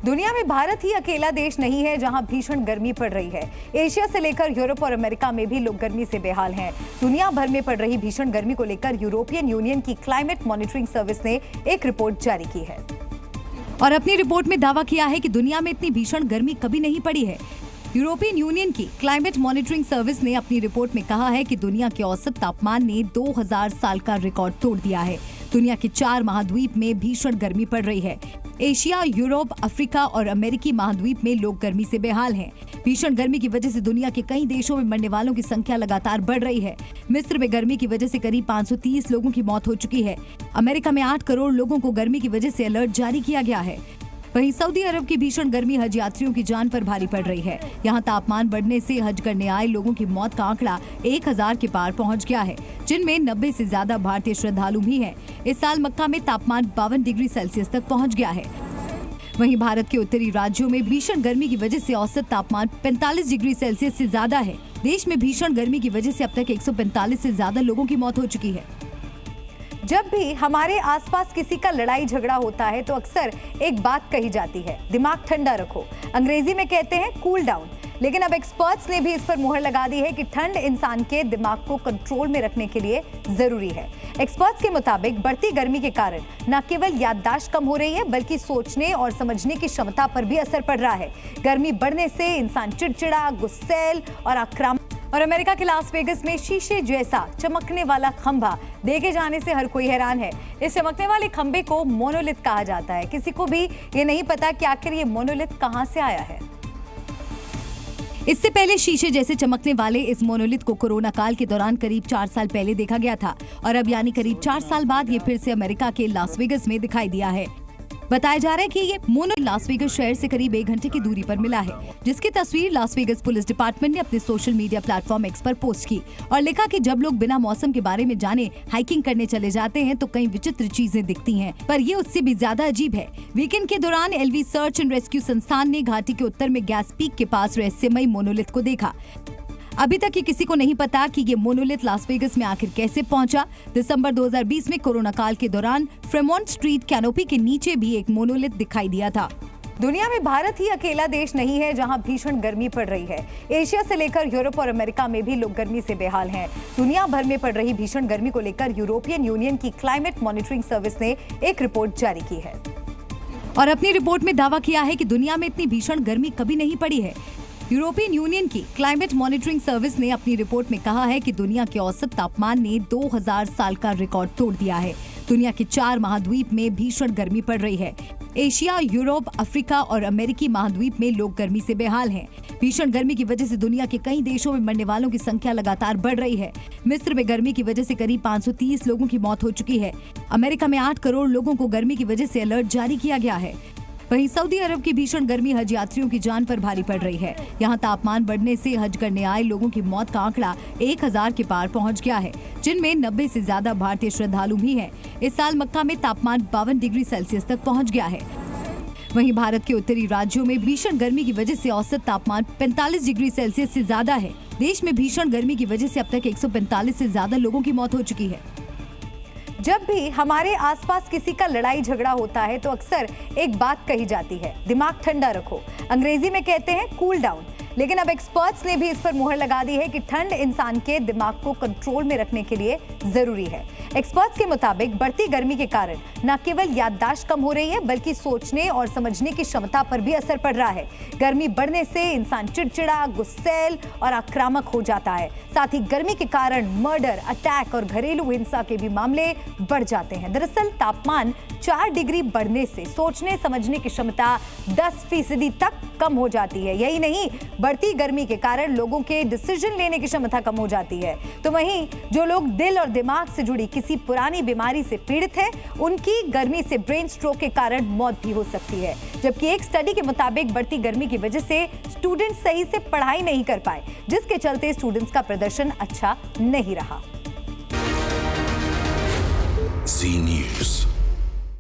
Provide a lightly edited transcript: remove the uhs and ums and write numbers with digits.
दुनिया में भारत ही अकेला देश नहीं है जहां भीषण गर्मी पड़ रही है। एशिया से लेकर यूरोप और अमेरिका में भी लोग गर्मी से बेहाल हैं। दुनिया भर में पड़ रही भीषण गर्मी को लेकर यूरोपियन यूनियन की क्लाइमेट मॉनिटरिंग सर्विस ने एक रिपोर्ट जारी की है और अपनी रिपोर्ट में दावा किया है कि दुनिया में इतनी भीषण गर्मी कभी नहीं पड़ी है। यूरोपियन यूनियन की क्लाइमेट मॉनिटरिंग सर्विस ने अपनी रिपोर्ट में कहा है कि दुनिया के औसत तापमान ने 2000 साल का रिकॉर्ड तोड़ दिया है। दुनिया के 4 महाद्वीप में भीषण गर्मी पड़ रही है। एशिया, यूरोप, अफ्रीका और अमेरिकी महाद्वीप में लोग गर्मी से बेहाल हैं। भीषण गर्मी की वजह से दुनिया के कई देशों में मरने वालों की संख्या लगातार बढ़ रही है। मिस्र में गर्मी की वजह से करीब 530 लोगों की मौत हो चुकी है। अमेरिका में 8 करोड़ लोगों को गर्मी की वजह से अलर्ट जारी किया गया है। वहीं सऊदी अरब की भीषण गर्मी हज यात्रियों की जान पर भारी पड़ रही है। यहाँ तापमान बढ़ने से हज करने आए लोगों की मौत का आंकड़ा 1000 के पार पहुँच गया है, जिनमें 90 से ज्यादा भारतीय श्रद्धालु भी हैं। इस साल मक्का में तापमान 52 डिग्री सेल्सियस तक पहुँच गया है। वहीं भारत के उत्तरी राज्यों में भीषण गर्मी की वजह से औसत तापमान 45 डिग्री सेल्सियस से ज्यादा है। देश में भीषण गर्मी की वजह से अब तक 145 से ज्यादा लोगों की मौत हो चुकी है। जब भी हमारे आसपास किसी का लड़ाई झगड़ा होता है तो अक्सर एक बात कही जाती है, दिमाग ठंडा रखो। अंग्रेजी में कहते हैं कूल डाउन। लेकिन अब एक्सपर्ट्स ने भी इस पर मुहर लगा दी है कि ठंड इंसान के दिमाग को कंट्रोल में रखने के लिए जरूरी है। एक्सपर्ट्स के मुताबिक बढ़ती गर्मी के कारण न केवल याददाश्त कम हो रही है, बल्कि सोचने और समझने की क्षमता पर भी असर पड़ रहा है। गर्मी बढ़ने से इंसान चिड़चिड़ा, गुस्सैल और आक्रामक। और अमेरिका के लास वेगस में शीशे जैसा चमकने वाला खंभा देखे जाने से हर कोई हैरान है। इस चमकने वाले खंभे को मोनोलिथ कहा जाता है। किसी को भी ये नहीं पता कि आखिर ये मोनोलिथ कहां से आया है। इससे पहले शीशे जैसे चमकने वाले इस मोनोलिथ को कोरोना काल के दौरान करीब 4 साल पहले देखा गया था और अब यानी करीब 4 साल बाद ये फिर से अमेरिका के लास वेगस में दिखाई दिया है। बताया जा रहा है कि ये मोनोलिथ लास वेगस शहर से करीब 1 घंटे की दूरी पर मिला है, जिसकी तस्वीर लास वेगस पुलिस डिपार्टमेंट ने अपने सोशल मीडिया प्लेटफॉर्म एक्स पर पोस्ट की और लिखा कि जब लोग बिना मौसम के बारे में जाने हाइकिंग करने चले जाते हैं तो कई विचित्र चीजें दिखती हैं, पर ये उससे भी ज्यादा अजीब है। वीकेंड के दौरान एलवी सर्च एंड रेस्क्यू संस्थान ने घाटी के उत्तर में गैस पीक के पास रहस्यमयी मोनोलिथ को देखा। अभी तक ये किसी को नहीं पता कि ये मोनोलिथ लास वेगस में आखिर कैसे पहुंचा। दिसंबर 2020 में कोरोना काल के दौरान फ्रेमोंट स्ट्रीट कैनोपी के नीचे भी एक मोनोलिथ दिखाई दिया था। दुनिया में भारत ही अकेला देश नहीं है जहां भीषण गर्मी पड़ रही है। एशिया से लेकर यूरोप और अमेरिका में भी लोग गर्मी से बेहाल हैं। दुनिया भर में पड़ रही भीषण गर्मी को लेकर यूरोपियन यूनियन की क्लाइमेट मॉनिटरिंग सर्विस ने एक रिपोर्ट जारी की है और अपनी रिपोर्ट में दावा किया है कि दुनिया में इतनी भीषण गर्मी कभी नहीं पड़ी है। यूरोपियन यूनियन की क्लाइमेट मॉनिटरिंग सर्विस ने अपनी रिपोर्ट में कहा है कि दुनिया के औसत तापमान ने 2000 साल का रिकॉर्ड तोड़ दिया है। दुनिया के 4 महाद्वीप में भीषण गर्मी पड़ रही है। एशिया, यूरोप, अफ्रीका और अमेरिकी महाद्वीप में लोग गर्मी से बेहाल हैं। भीषण गर्मी की वजह से दुनिया के कई देशों में मरने वालों की संख्या लगातार बढ़ रही है। मिस्र में गर्मी की वजह से करीब 530 लोगों की मौत हो चुकी है। अमेरिका में 8 करोड़ लोगों को गर्मी की वजह से अलर्ट जारी किया गया है। वहीं सऊदी अरब की भीषण गर्मी हज यात्रियों की जान पर भारी पड़ रही है। यहाँ तापमान बढ़ने से हज करने आए लोगों की मौत का आंकड़ा 1000 के पार पहुँच गया है, जिनमें 90 से ज्यादा भारतीय श्रद्धालु भी हैं। इस साल मक्का में तापमान 52 डिग्री सेल्सियस तक पहुँच गया है। वहीं भारत के उत्तरी राज्यों में भीषण गर्मी की वजह से औसत तापमान 45 डिग्री सेल्सियस से ज्यादा है। देश में भीषण गर्मी की वजह से अब तक 145 से ज्यादा लोगों की मौत हो चुकी है। जब भी हमारे आसपास किसी का लड़ाई झगड़ा होता है तो अक्सर एक बात कही जाती है, दिमाग ठंडा रखो। अंग्रेजी में कहते हैं कूल डाउन। लेकिन अब एक्सपर्ट्स ने भी इस पर मुहर लगा दी है कि ठंड इंसान के दिमाग को कंट्रोल में रखने के लिए जरूरी है। एक्सपर्ट्स के मुताबिक बढ़ती गर्मी के कारण न केवल याददाश्त कम हो रही है, बल्कि सोचने और समझने की क्षमता पर भी असर पड़ रहा है। गर्मी बढ़ने से इंसान चिड़चिड़ा, गुस्सैल और आक्रामक हो जाता है। साथ ही गर्मी के कारण मर्डर, अटैक और घरेलू हिंसा के भी मामले बढ़ जाते हैं। दरअसल तापमान 4 डिग्री बढ़ने से सोचने समझने की क्षमता 10% तक कम हो जाती है। यही नहीं, बढ़ती गर्मी के कारण लोगों के डिसीजन लेने की क्षमता कम हो जाती है। तो वहीं जो लोग दिल और दिमाग से जुड़ी किसी पुरानी बीमारी से पीड़ित हैं, उनकी गर्मी से ब्रेन स्ट्रोक के कारण मौत भी हो सकती है। जबकि एक स्टडी के मुताबिक बढ़ती गर्मी की वजह से स्टूडेंट्स सही से पढ़ाई नहीं कर पाए, जिसके चलते स्टूडेंट्स का प्रदर्शन अच्छा नहीं रहा। जी न्यूज़।